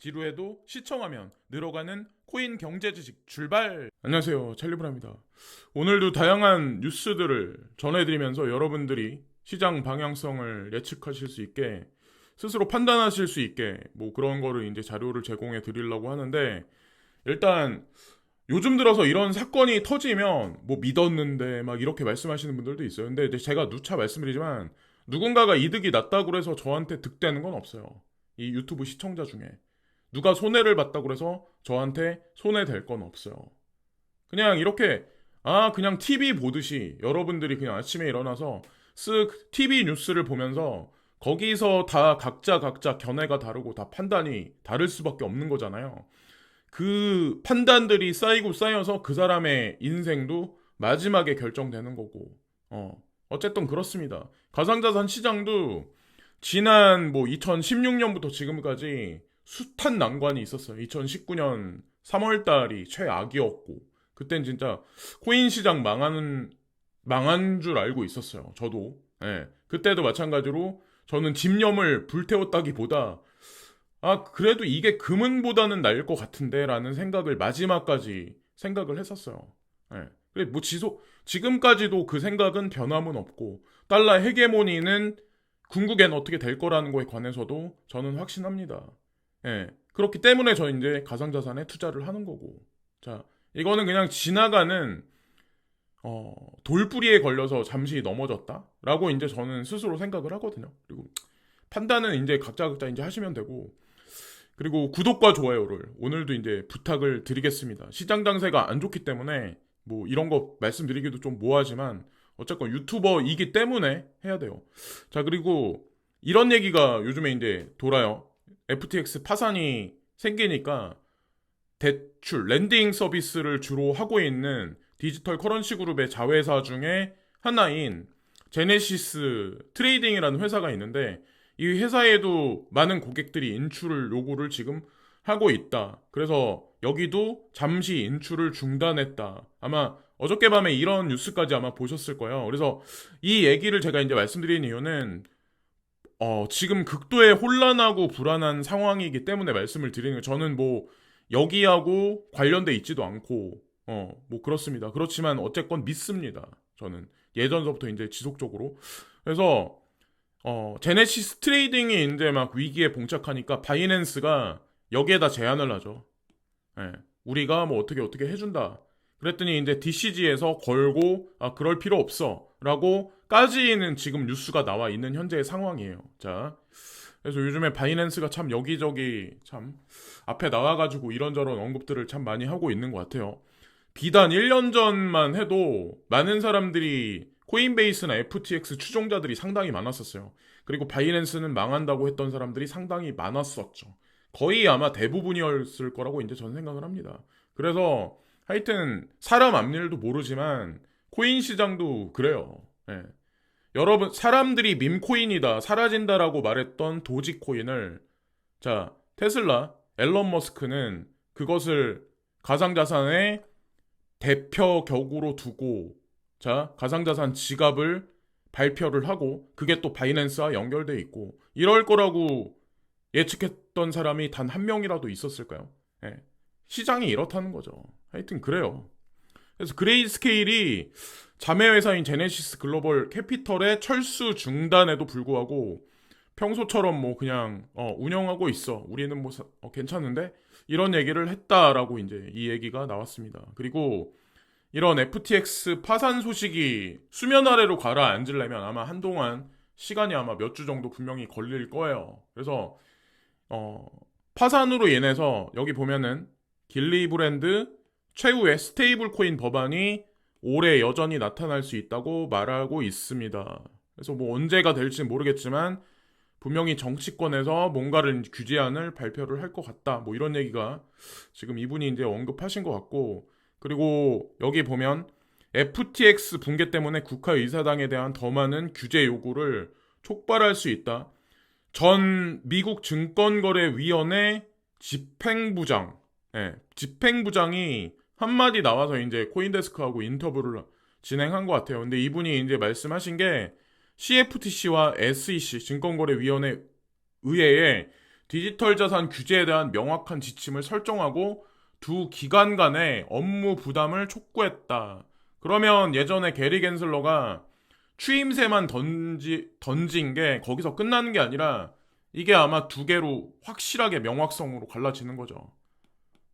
지루해도 시청하면 늘어가는 코인 경제 지식 출발! 안녕하세요, 찰리브라입니다. 오늘도 다양한 뉴스들을 전해드리면서 여러분들이 시장 방향성을 예측하실 수 있게, 스스로 판단하실 수 있게 뭐 그런 거를 이제 자료를 제공해 드리려고 하는데, 일단 요즘 들어서 이런 사건이 터지면 뭐 믿었는데 막 이렇게 말씀하시는 분들도 있어요. 근데 이제 제가 누차 말씀드리지만, 누군가가 이득이 났다고 해서 저한테 득되는 건 없어요. 이 유튜브 시청자 중에 누가 손해를 봤다고 해서 저한테 손해될 건 없어요. 그냥 이렇게 그냥 TV 보듯이 여러분들이 그냥 아침에 일어나서 쓱 TV 뉴스를 보면서 거기서 다 각자 견해가 다르고 다 판단이 다를 수밖에 없는 거잖아요. 그 판단들이 쌓이고 쌓여서 그 사람의 인생도 마지막에 결정되는 거고, 어쨌든 그렇습니다. 가상자산 시장도 지난 뭐 2016년부터 지금까지 숱한 난관이 있었어요. 2019년 3월 달이 최악이었고, 그땐 진짜 코인 시장 망한 줄 알고 있었어요. 저도. 예. 그때도 마찬가지로 저는 집념을 불태웠다기보다 그래도 이게 금은보다는 나을 것 같은데 라는 생각을 마지막까지 생각을 했었어요. 예. 그래, 뭐 지금까지도 그 생각은 변함은 없고, 달러 헤게모니는 궁극엔 어떻게 될 거라는 거에 관해서도 저는 확신합니다. 예. 그렇기 때문에 저 이제 가상자산에 투자를 하는 거고. 자, 이거는 그냥 지나가는, 돌뿌리에 걸려서 잠시 넘어졌다? 라고 이제 저는 스스로 생각을 하거든요. 그리고 판단은 이제 각자 이제 하시면 되고, 그리고 구독과 좋아요를 오늘도 이제 부탁을 드리겠습니다. 시장 장세가 안 좋기 때문에 뭐 이런 거 말씀드리기도 좀 뭐하지만 어쨌건 유튜버이기 때문에 해야 돼요. 자, 그리고 이런 얘기가 요즘에 이제 돌아요. FTX 파산이 생기니까 대출, 랜딩 서비스를 주로 하고 있는 디지털 커런시 그룹의 자회사 중에 하나인 제네시스 트레이딩이라는 회사가 있는데, 이 회사에도 많은 고객들이 인출을 요구를 지금 하고 있다. 그래서 여기도 잠시 인출을 중단했다. 아마 어저께 밤에 이런 뉴스까지 아마 보셨을 거예요. 그래서 이 얘기를 제가 이제 말씀드린 이유는 지금 극도의 혼란하고 불안한 상황이기 때문에 말씀을 드리는 거예요. 저는 뭐 여기하고 관련돼 있지도 않고 뭐 그렇습니다. 그렇지만 어쨌건 믿습니다. 저는 예전서부터 이제 지속적으로. 그래서 제네시스 트레이딩이 이제 막 위기에 봉착하니까 바이낸스가 여기에다 제안을 하죠. 예, 우리가 뭐 어떻게 해준다. 그랬더니 이제 DCG에서 걸고 그럴 필요 없어 라고 까지는 지금 뉴스가 나와 있는 현재의 상황이에요. 자, 그래서 요즘에 바이낸스가 참 여기저기 참 앞에 나와가지고 이런저런 언급들을 참 많이 하고 있는 것 같아요. 비단 1년 전만 해도 많은 사람들이 코인베이스나 FTX 추종자들이 상당히 많았었어요. 그리고 바이낸스는 망한다고 했던 사람들이 상당히 많았었죠. 거의 아마 대부분이었을 거라고 이제 저는 생각을 합니다. 그래서 하여튼 사람 앞일도 모르지만 코인 시장도 그래요. 예. 여러분, 사람들이 밈코인이다, 사라진다라고 말했던 도지코인을, 자, 테슬라, 앨런 머스크는 그것을 가상자산의 대표 격으로 두고, 자, 가상자산 지갑을 발표를 하고, 그게 또 바이낸스와 연결돼 있고, 이럴 거라고 예측했던 사람이 단 한 명이라도 있었을까요? 예. 시장이 이렇다는 거죠. 하여튼 그래요. 그래서 그레이스케일이 자매회사인 제네시스 글로벌 캐피털의 철수 중단에도 불구하고 평소처럼 뭐 그냥 운영하고 있어. 우리는 뭐 괜찮은데? 이런 얘기를 했다라고 이제 이 얘기가 나왔습니다. 그리고 이런 FTX 파산 소식이 수면 아래로 가라앉으려면 아마 한동안 시간이 아마 몇 주 정도 분명히 걸릴 거예요. 그래서 파산으로 인해서 여기 보면은 길리브랜드 최후의 스테이블 코인 법안이 올해 여전히 나타날 수 있다고 말하고 있습니다. 그래서 뭐 언제가 될지 모르겠지만 분명히 정치권에서 뭔가를 규제안을 발표를 할 것 같다. 뭐 이런 얘기가 지금 이분이 이제 언급하신 것 같고, 그리고 여기 보면 FTX 붕괴 때문에 국가의사당에 대한 더 많은 규제 요구를 촉발할 수 있다. 전 미국 증권거래위원회 집행부장, 집행부장이 한마디 나와서 이제 코인데스크하고 인터뷰를 진행한 것 같아요. 근데 이분이 이제 말씀하신 게 CFTC와 SEC 증권거래위원회 의회에 디지털 자산 규제에 대한 명확한 지침을 설정하고 두 기관 간의 업무 부담을 촉구했다. 그러면 예전에 게리 겐슬러가 추임새만 던진 게 거기서 끝나는 게 아니라 이게 아마 두 개로 확실하게 명확성으로 갈라지는 거죠.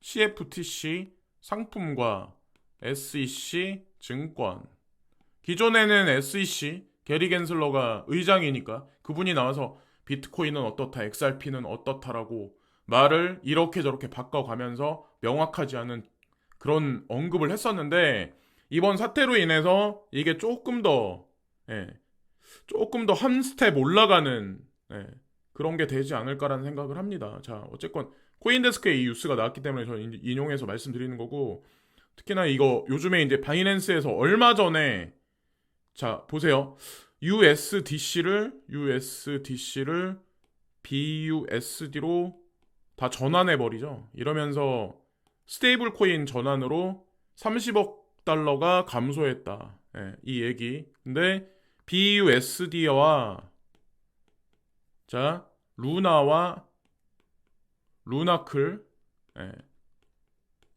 CFTC 상품과 SEC 증권. 기존에는 SEC 게리 겐슬러가 의장이니까 그분이 나와서 비트코인은 어떻다, XRP는 어떻다라고 말을 이렇게 저렇게 바꿔가면서 명확하지 않은 그런 언급을 했었는데 이번 사태로 인해서 이게 조금 더 한 스텝 올라가는 그런 게 되지 않을까라는 생각을 합니다. 자, 어쨌건 코인데스크에 이 뉴스가 나왔기 때문에 저는 인용해서 말씀드리는 거고 특히나 이거 요즘에 이제 바이낸스에서 얼마 전에 자, 보세요. USDC를 BUSD로 다 전환해 버리죠. 이러면서 스테이블 코인 전환으로 30억 달러가 감소했다. 이 얘기. 근데 BUSD와 자, 루나와 루나클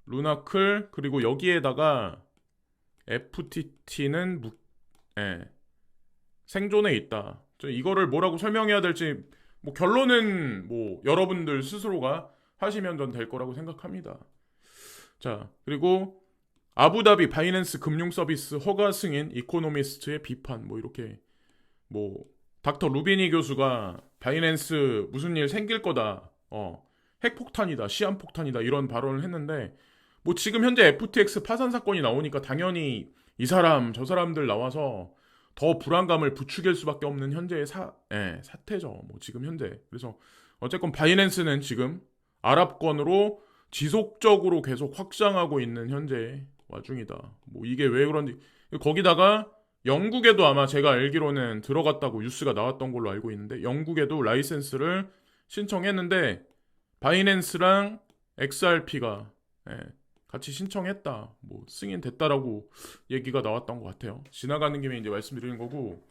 루나클 그리고 여기에다가 FTT는 생존해 있다. 이거를 뭐라고 설명해야 될지 뭐 결론은 뭐 여러분들 스스로가 하시면 전 될 거라고 생각합니다. 자, 그리고 아부다비 바이낸스 금융 서비스 허가 승인 이코노미스트의 비판 뭐 이렇게 뭐 닥터 루비니 교수가 바이낸스 무슨 일 생길 거다. 핵폭탄이다. 시한폭탄이다. 이런 발언을 했는데 뭐 지금 현재 FTX 파산 사건이 나오니까 당연히 이 사람 저 사람들 나와서 더 불안감을 부추길 수밖에 없는 현재의 사태죠. 뭐 지금 현재. 그래서 어쨌건 바이낸스는 지금 아랍권으로 지속적으로 계속 확장하고 있는 현재 와중이다. 뭐 이게 왜 그런지 거기다가 영국에도 아마 제가 알기로는 들어갔다고 뉴스가 나왔던 걸로 알고 있는데 영국에도 라이센스를 신청했는데 바이낸스랑 XRP가 같이 신청했다. 뭐 승인됐다라고 얘기가 나왔던 것 같아요. 지나가는 김에 이제 말씀드리는 거고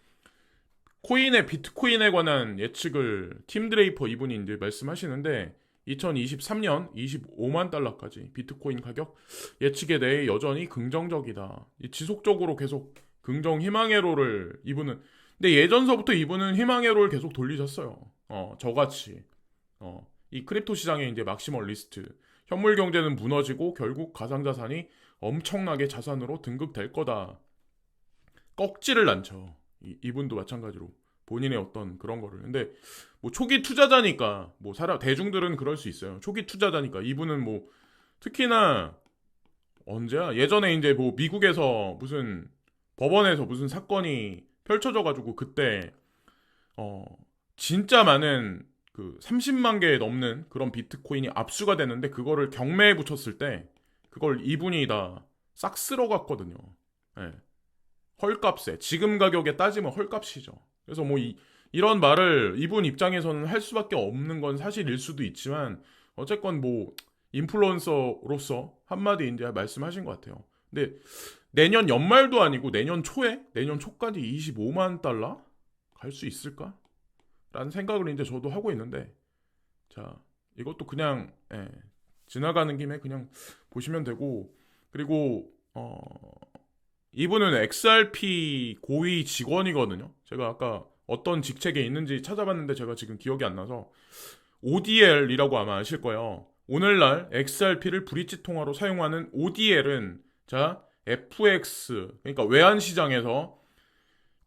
비트코인에 관한 예측을 팀 드레이퍼 이분이 이제 말씀하시는데 2023년 25만 달러까지 비트코인 가격 예측에 대해 여전히 긍정적이다. 지속적으로 계속 긍정 희망회로를 이분은 근데 예전서부터 이분은 희망회로를 계속 돌리셨어요. 저같이 이 크립토 시장의 이제 막시멀리스트 현물 경제는 무너지고 결국 가상자산이 엄청나게 자산으로 등극될 거다. 꺽지를 난쳐. 이분도 마찬가지로 본인의 어떤 그런 거를. 근데 뭐 초기 투자자니까 뭐 대중들은 그럴 수 있어요. 초기 투자자니까 이분은 뭐 특히나 언제야? 예전에 이제 뭐 미국에서 무슨 법원에서 무슨 사건이 펼쳐져가지고 그때 진짜 많은 그 30만 개 넘는 그런 비트코인이 압수가 됐는데 그거를 경매에 붙였을 때 그걸 이분이 다 싹 쓸어갔거든요. 헐값에 지금 가격에 따지면 헐값이죠. 그래서 뭐 이런 말을 이분 입장에서는 할 수밖에 없는 건 사실일 수도 있지만 어쨌건 뭐 인플루언서로서 한마디 이제 말씀하신 것 같아요. 근데 내년 연말도 아니고 내년 초까지 25만 달러 갈 수 있을까? 라는 생각을 이제 저도 하고 있는데 자 이것도 그냥 지나가는 김에 그냥 보시면 되고 그리고 이분은 XRP 고위 직원이거든요. 제가 아까 어떤 직책에 있는지 찾아봤는데 제가 지금 기억이 안 나서 ODL이라고 아마 아실 거예요. 오늘날 XRP를 브릿지 통화로 사용하는 ODL은 자 FX 그러니까 외환 시장에서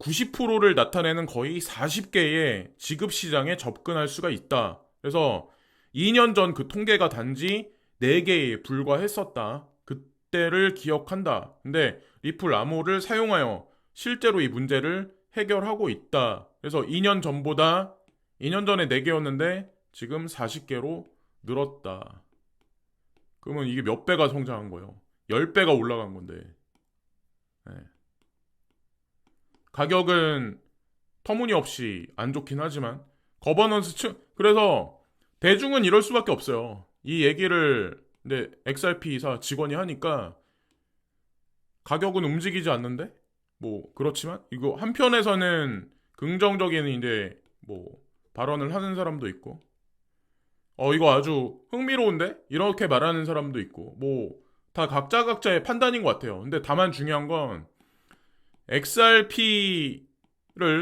90%를 나타내는 거의 40개의 지급 시장에 접근할 수가 있다. 그래서 2년 전 그 통계가 단지 4개에 불과했었다. 그때를 기억한다. 근데 리플 암호를 사용하여 실제로 이 문제를 해결하고 있다. 그래서 2년 전에 4개였는데 지금 40개로 늘었다. 그러면 이게 몇 배가 성장한 거예요? 10배가 올라간 건데. 가격은 터무니없이 안 좋긴 하지만 그래서 대중은 이럴 수밖에 없어요. 이 얘기를 근데 XRP사 직원이 하니까 가격은 움직이지 않는데 뭐 그렇지만 이거 한편에서는 긍정적인 이제 뭐 발언을 하는 사람도 있고 이거 아주 흥미로운데? 이렇게 말하는 사람도 있고, 뭐, 다 각자 각자의 판단인 것 같아요. 근데 다만 중요한 건, XRP를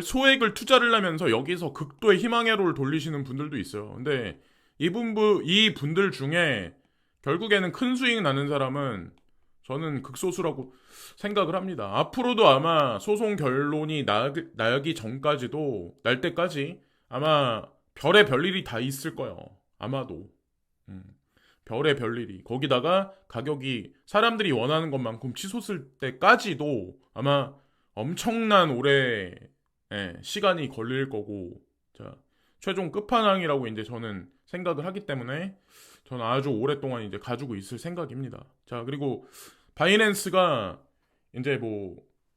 소액을 투자를 하면서 여기서 극도의 희망회로를 돌리시는 분들도 있어요. 근데 이 분들 중에 결국에는 큰 수익 나는 사람은 저는 극소수라고 생각을 합니다. 앞으로도 아마 소송 결론이 나기 전까지도, 날 때까지 아마 별의 별일이 다 있을 거예요. 아마도. 음, 별의 별일이. 거기다가 가격이 사람들이 원하는 것만큼 치솟을 때까지도 아마 엄청난 오래 시간이 걸릴 거고, 자, 최종 끝판왕이라고 이제 저는 생각을 하기 때문에 저는 아주 오랫동안 이제 가지고 있을 생각입니다. 자, 그리고 바이낸스가 이제 뭐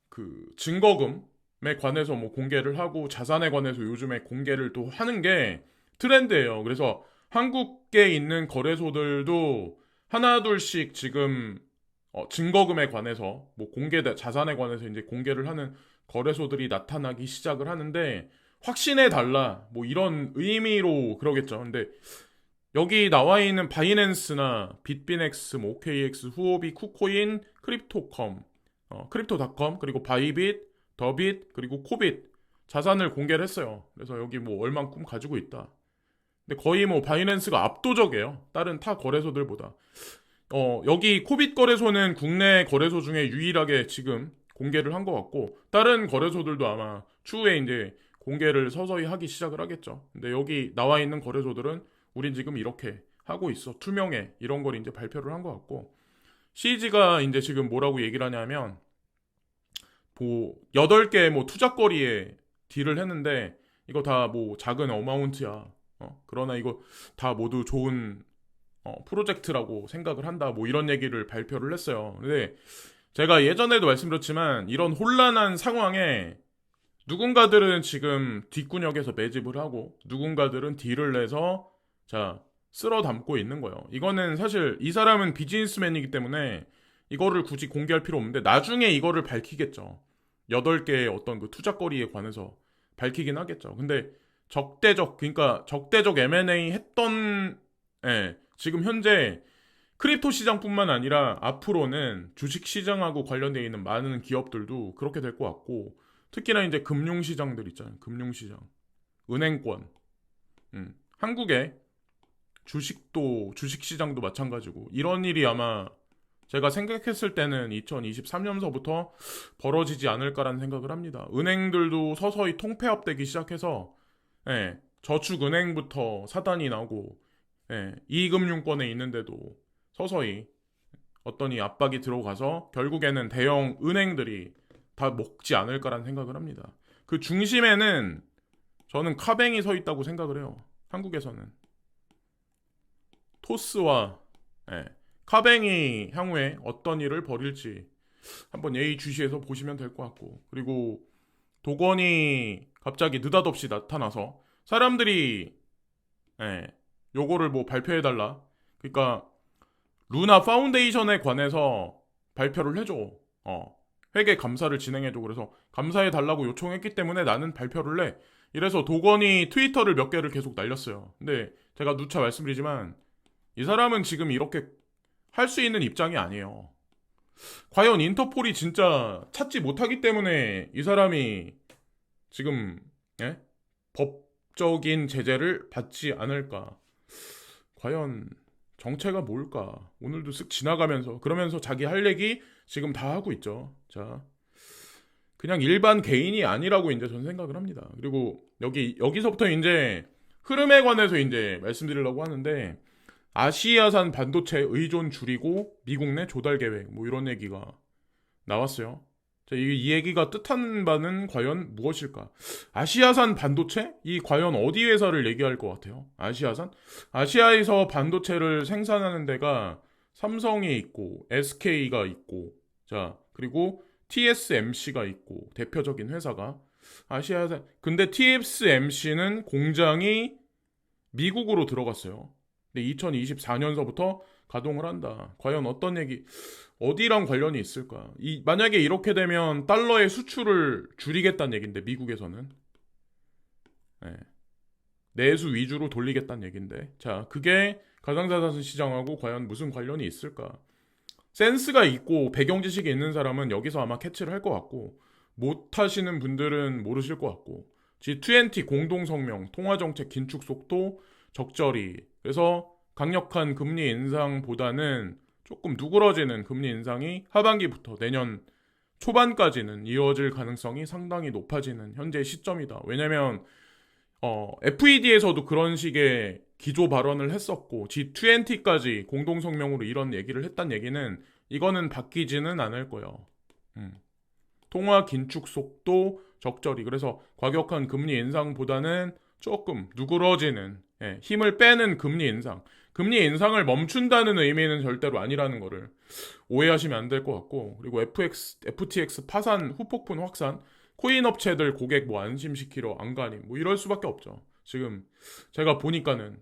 그 증거금에 관해서 뭐 공개를 하고 자산에 관해서 요즘에 공개를 또 하는 게 트렌드예요. 그래서 한국에 있는 거래소들도 하나 둘씩 지금 증거금에 관해서 뭐 자산에 관해서 이제 공개를 하는 거래소들이 나타나기 시작을 하는데 확신해 달라 뭐 이런 의미로 그러겠죠. 근데 여기 나와 있는 바이낸스나 빗비넥스, 뭐 OKX, 후오비, 쿠코인, 크립토닷컴 그리고 바이빗, 더빗 그리고 코빗 자산을 공개를 했어요. 그래서 여기 뭐 얼만큼 가지고 있다. 근데 거의 뭐 바이낸스가 압도적이에요. 다른 타 거래소들보다. 여기 코빗 거래소는 국내 거래소 중에 유일하게 지금 공개를 한 것 같고, 다른 거래소들도 아마 추후에 이제 공개를 서서히 하기 시작을 하겠죠. 근데 여기 나와 있는 거래소들은 우린 지금 이렇게 하고 있어. 투명해. 이런 걸 이제 발표를 한 것 같고, CG가 이제 지금 뭐라고 얘기를 하냐면, 뭐, 8개 뭐 투자거리에 딜을 했는데, 이거 다 뭐 작은 어마운트야. 그러나 이거 다 모두 좋은 프로젝트라고 생각을 한다. 뭐 이런 얘기를 발표를 했어요. 근데 제가 예전에도 말씀드렸지만 이런 혼란한 상황에 누군가들은 지금 뒷구녕에서 매집을 하고 누군가들은 딜을 내서 자 쓸어 담고 있는 거예요. 이거는 사실 이 사람은 비즈니스맨이기 때문에 이거를 굳이 공개할 필요 없는데 나중에 이거를 밝히겠죠. 8개의 어떤 그 투자거리에 관해서 밝히긴 하겠죠. 근데 그러니까 적대적 M&A 했던 지금 현재 크립토 시장뿐만 아니라 앞으로는 주식 시장하고 관련되어 있는 많은 기업들도 그렇게 될 것 같고 특히나 이제 금융 시장들 있잖아요. 금융 시장, 은행권, 한국의 주식 시장도 마찬가지고 이런 일이 아마 제가 생각했을 때는 2023년서부터 벌어지지 않을까라는 생각을 합니다. 은행들도 서서히 통폐합되기 시작해서 저축은행부터 사단이 나고 이금융권에 있는데도 서서히 어떤 이 압박이 들어가서 결국에는 대형 은행들이 다 먹지 않을까라는 생각을 합니다. 그 중심에는 저는 카뱅이 서 있다고 생각을 해요. 한국에서는 토스와 카뱅이 향후에 어떤 일을 벌일지 한번 예의주시해서 보시면 될 것 같고 그리고 도건이 갑자기 느닷없이 나타나서 사람들이 요거를 뭐 발표해달라 그러니까 루나 파운데이션에 관해서 발표를 해줘 회계 감사를 진행해줘 그래서 감사해달라고 요청했기 때문에 나는 발표를 해 이래서 도건이 트위터를 몇 개를 계속 날렸어요. 근데 제가 누차 말씀드리지만 이 사람은 지금 이렇게 할 수 있는 입장이 아니에요. 과연 인터폴이 진짜 찾지 못하기 때문에 이 사람이 지금 법적인 제재를 받지 않을까? 과연 정체가 뭘까? 오늘도 쓱 지나가면서 그러면서 자기 할 얘기 지금 다 하고 있죠. 자, 그냥 일반 개인이 아니라고 이제 저는 생각을 합니다. 그리고 여기서부터 이제 흐름에 관해서 이제 말씀드리려고 하는데 아시아산 반도체 의존 줄이고 미국 내 조달 계획 뭐 이런 얘기가 나왔어요. 자, 이 얘기가 뜻하는 바는 과연 무엇일까? 아시아산 반도체? 이 과연 어디 회사를 얘기할 것 같아요? 아시아산? 아시아에서 반도체를 생산하는 데가 삼성이 있고 SK가 있고 자 그리고 TSMC가 있고 대표적인 회사가 아시아산 근데 TSMC는 공장이 미국으로 들어갔어요. 근데 2024년서부터 가동을 한다. 과연 어떤 얘기, 어디랑 관련이 있을까? 만약에 이렇게 되면 달러의 수출을 줄이겠다는 얘기인데, 미국에서는. 네. 내수 위주로 돌리겠다는 얘긴데, 자, 그게 가상자산 시장하고 과연 무슨 관련이 있을까? 센스가 있고 배경 지식이 있는 사람은 여기서 아마 캐치를 할 것 같고, 못 하시는 분들은 모르실 것 같고, G20 공동성명, 통화정책 긴축 속도 적절히, 그래서 강력한 금리 인상보다는 조금 누그러지는 금리 인상이 하반기부터 내년 초반까지는 이어질 가능성이 상당히 높아지는 현재 시점이다. 왜냐면 FED에서도 그런 식의 기조 발언을 했었고, G20까지 공동성명으로 이런 얘기를 했단 얘기는 이거는 바뀌지는 않을 거예요. 통화 긴축 속도 적절히, 그래서 과격한 금리 인상보다는 조금 누그러지는, 힘을 빼는 금리 인상. 금리 인상을 멈춘다는 의미는 절대로 아니라는 거를 오해하시면 안 될 것 같고, 그리고 FTX 파산 후폭풍 확산, 코인 업체들 고객 뭐 안심시키러 안가니 뭐 이럴 수밖에 없죠. 지금 제가 보니까는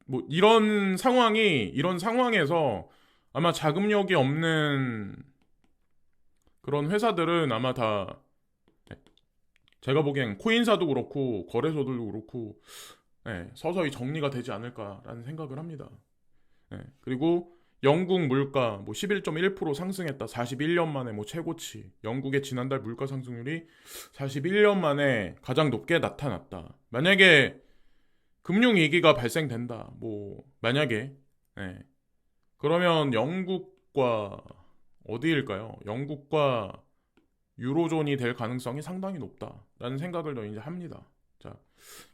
뭐 이런 상황에서 아마 자금력이 없는 그런 회사들은 아마 다, 제가 보기엔 코인사도 그렇고 거래소들도 그렇고, 서서히 정리가 되지 않을까라는 생각을 합니다. 그리고 영국 물가 뭐 11.1% 상승했다. 41년 만에 뭐 최고치. 영국의 지난달 물가 상승률이 41년 만에 가장 높게 나타났다. 만약에 금융위기가 발생된다. 뭐 만약에, 그러면 영국과 어디일까요? 영국과 유로존이 될 가능성이 상당히 높다라는 생각을 더 이제 합니다. 자,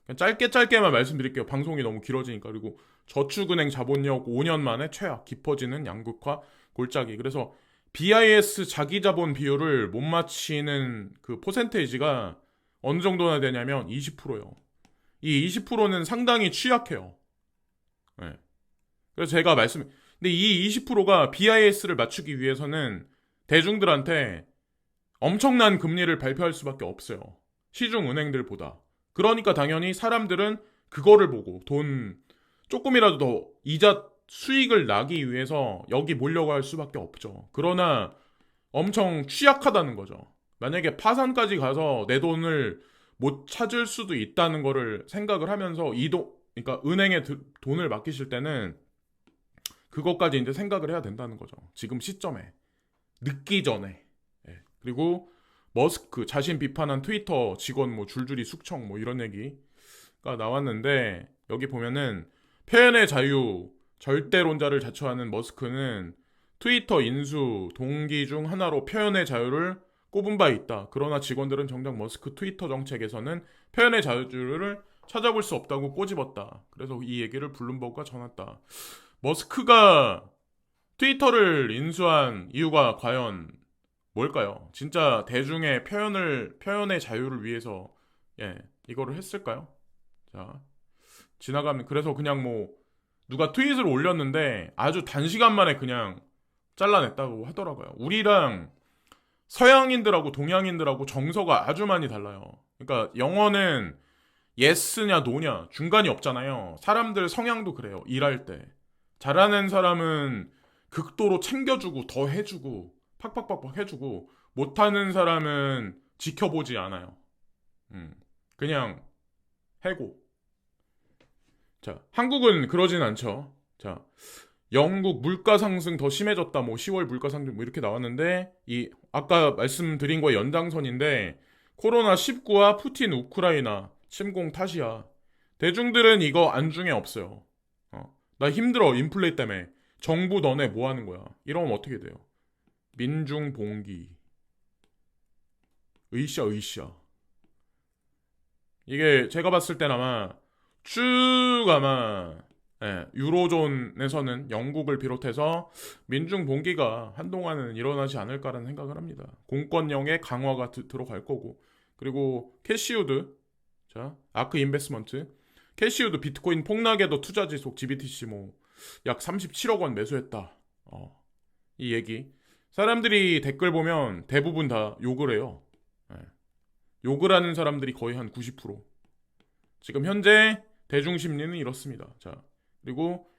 그냥 짧게만 말씀드릴게요. 방송이 너무 길어지니까. 그리고 저축은행 자본력 5년 만에 최악, 깊어지는 양극화 골짜기. 그래서 BIS 자기자본 비율을 못 맞히는 그 퍼센테이지가 어느 정도나 되냐면 20%예요. 이 20%는 상당히 취약해요. 그래서 제가 근데 이 20%가 BIS를 맞추기 위해서는 대중들한테 엄청난 금리를 발표할 수밖에 없어요. 시중 은행들보다. 그러니까 당연히 사람들은 그거를 보고 돈 조금이라도 더 이자 수익을 나기 위해서 여기 몰려갈 수밖에 없죠. 그러나 엄청 취약하다는 거죠. 만약에 파산까지 가서 내 돈을 못 찾을 수도 있다는 거를 생각을 하면서 그러니까 은행에 돈을 맡기실 때는 그것까지 이제 생각을 해야 된다는 거죠. 지금 시점에. 늦기 전에. 그리고 머스크 자신 비판한 트위터 직원 뭐 줄줄이 숙청 뭐 이런 얘기가 나왔는데, 여기 보면은 표현의 자유 절대론자를 자처하는 머스크는 트위터 인수 동기 중 하나로 표현의 자유를 꼽은 바 있다. 그러나 직원들은 정작 머스크 트위터 정책에서는 표현의 자유를 찾아볼 수 없다고 꼬집었다. 그래서 이 얘기를 블룸버그가 전했다. 머스크가 트위터를 인수한 이유가 과연 뭘까요? 진짜 대중의 표현의 자유를 위해서 이거를 했을까요? 자, 지나가면, 그래서 그냥 뭐 누가 트윗을 올렸는데 아주 단시간 만에 그냥 잘라냈다고 하더라고요. 우리랑 서양인들하고 동양인들하고 정서가 아주 많이 달라요. 그러니까 영어는 yes냐 no냐 중간이 없잖아요. 사람들 성향도 그래요. 일할 때 잘하는 사람은 극도로 챙겨주고 더 해주고 팍팍팍팍 해주고, 못하는 사람은 지켜보지 않아요. 그냥 해고. 자, 한국은 그러진 않죠. 자, 영국 물가 상승 더 심해졌다. 뭐 10월 물가 상승 뭐 이렇게 나왔는데, 이 아까 말씀드린 거의 연장선인데, 코로나19와 푸틴 우크라이나 침공 탓이야. 대중들은 이거 안중에 없어요. 나 힘들어, 인플레 때문에. 정부 너네 뭐 하는 거야? 이러면 어떻게 돼요? 민중봉기. 으쌰. 이게 제가 봤을 땐 아마 유로존에서는 영국을 비롯해서 민중봉기가 한동안은 일어나지 않을까라는 생각을 합니다. 공권력의 강화가 들어갈 거고, 그리고 캐시우드, 자, 아크 인베스먼트, 캐시우드 비트코인 폭락에도 투자 지속 GBTC 뭐 약 37억 원 매수했다. 이 얘기. 사람들이 댓글 보면 대부분 다 욕을 해요. 욕을 하는 사람들이 거의 한 90%. 지금 현재 대중 심리는 이렇습니다. 자, 그리고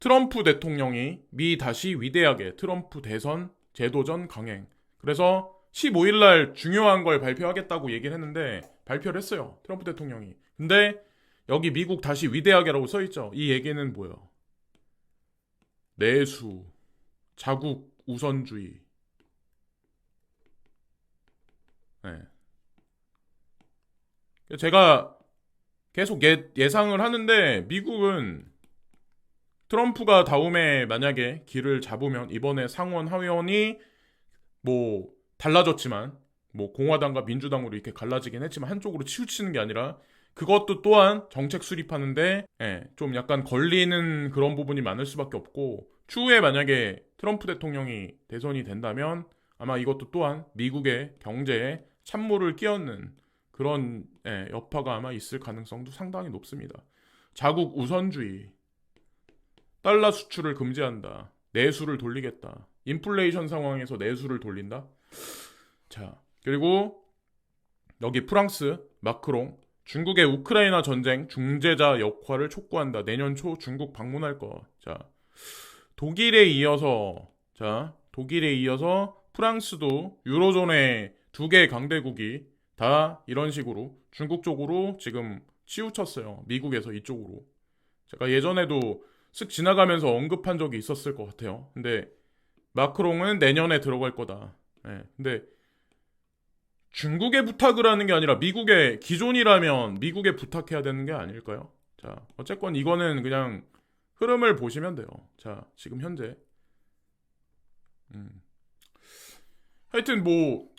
트럼프 대통령이 미 다시 위대하게 트럼프 대선 제도전 강행. 그래서 15일 날 중요한 걸 발표하겠다고 얘기를 했는데 발표를 했어요. 트럼프 대통령이. 근데 여기 미국 다시 위대하게라고 써있죠. 이 얘기는 뭐예요? 내수, 자국 우선주의. 네. 제가 계속 예상을 하는데 미국은 트럼프가 다음에 만약에 길을 잡으면 이번에 상원 하원이 뭐 달라졌지만 뭐 공화당과 민주당으로 이렇게 갈라지긴 했지만 한쪽으로 치우치는 게 아니라 그것도 또한 정책 수립하는데 좀 약간 걸리는 그런 부분이 많을 수밖에 없고 추후에 만약에 트럼프 대통령이 대선이 된다면 아마 이것도 또한 미국의 경제에 찬물을 끼얹는 그런 여파가 아마 있을 가능성도 상당히 높습니다. 자국 우선주의, 달러 수출을 금지한다, 내수를 돌리겠다, 인플레이션 상황에서 내수를 돌린다. 자, 그리고 여기 프랑스 마크롱 중국의 우크라이나 전쟁 중재자 역할을 촉구한다. 내년 초 중국 방문할 거. 자, 독일에 이어서 프랑스도 유로존의 두 개의 강대국이 다 이런 식으로 중국 쪽으로 지금 치우쳤어요. 미국에서 이쪽으로. 제가 예전에도 쓱 지나가면서 언급한 적이 있었을 것 같아요. 근데 마크롱은 내년에 들어갈 거다. 근데 중국에 부탁을 하는 게 아니라 미국에 기존이라면 미국에 부탁해야 되는 게 아닐까요? 자, 어쨌건 이거는 그냥 흐름을 보시면 돼요. 자, 지금 현재 하여튼 뭐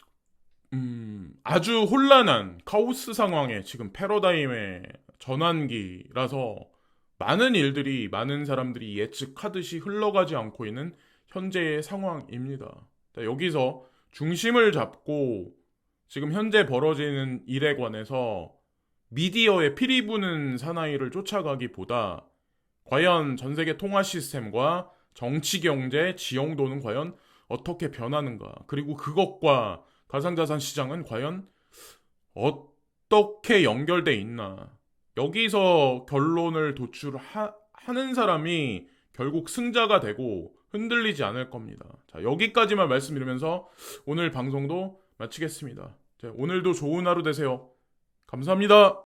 아주 혼란한 카오스 상황에 지금 패러다임의 전환기라서 많은 사람들이 예측하듯이 흘러가지 않고 있는 현재의 상황입니다. 여기서 중심을 잡고 지금 현재 벌어지는 일에 관해서 미디어의 피리 부는 사나이를 쫓아가기보다 과연 전 세계 통화 시스템과 정치, 경제, 지형도는 과연 어떻게 변하는가, 그리고 그것과 가상자산 시장은 과연 어떻게 연결돼 있나, 여기서 결론을 도출하는 사람이 결국 승자가 되고 흔들리지 않을 겁니다. 자, 여기까지만 말씀드리면서 오늘 방송도 마치겠습니다. 자, 오늘도 좋은 하루 되세요. 감사합니다.